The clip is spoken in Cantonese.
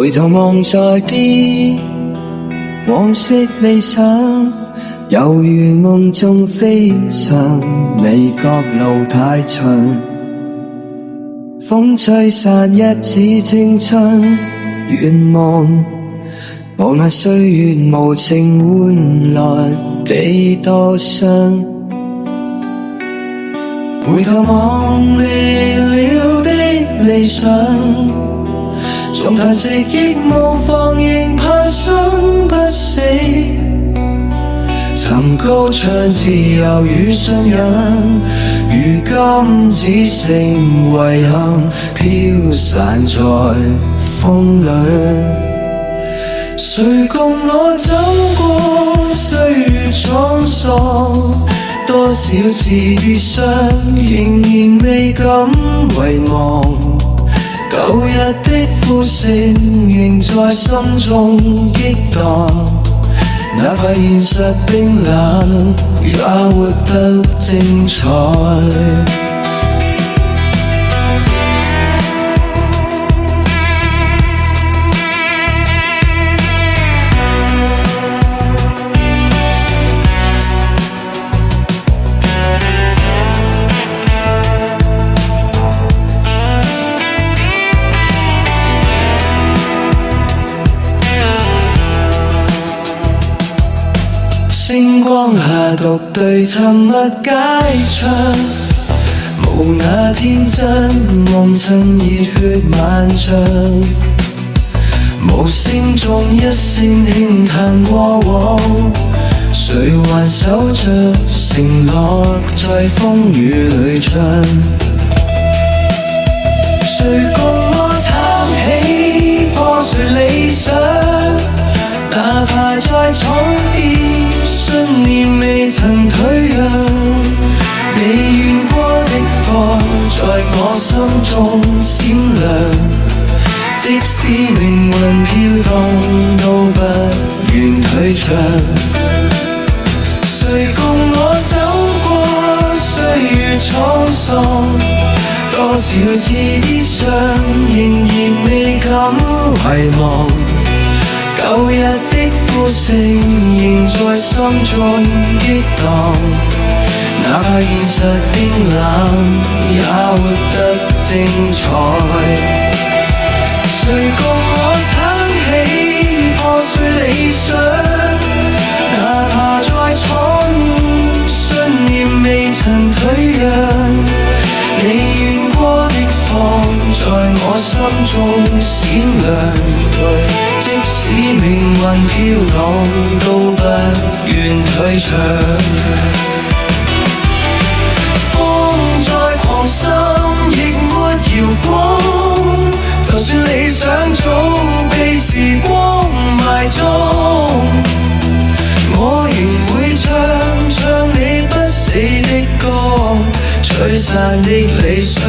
回頭望在啲往昔理想，猶如夢中飛翔，未覺路太長，風吹散一紙青春願望，無奈歲月無情換來幾多傷。回頭望離了的理想，縱嘆息亦無妨，仍盼生不死。尋高唱自由與信仰，如今只剩遺憾飄散在風裏。誰共我走過歲月滄桑，多少次跌傷，仍然未敢遺忘。舊日的呼聲仍在心中激盪，哪怕現實冰冷，也活得精彩。星光下獨對沉默解唱，無那天真夢趁熱血萬丈，無聲中一聲輕嘆過往，誰還守着承諾在風雨裏唱？誰共我撐起破碎理想，哪怕再重跌，信念未曾退讓，未願過的火在我心中閃亮，即使命運飄蕩都不願退場。誰共我走過歲月滄桑，多少次跌傷，仍然未敢遺忘。舊日的呼聲仍在心中激盪，哪怕現實冰冷，也活得精彩。誰共我撐起破碎理想，哪怕再闖，信念未曾退讓，未願過的火在我心中閃亮，即使命運飄蕩都不願退場。風再狂心亦沒搖晃，就算理想早被時光埋葬，我仍會唱你不死的歌，吹散的理想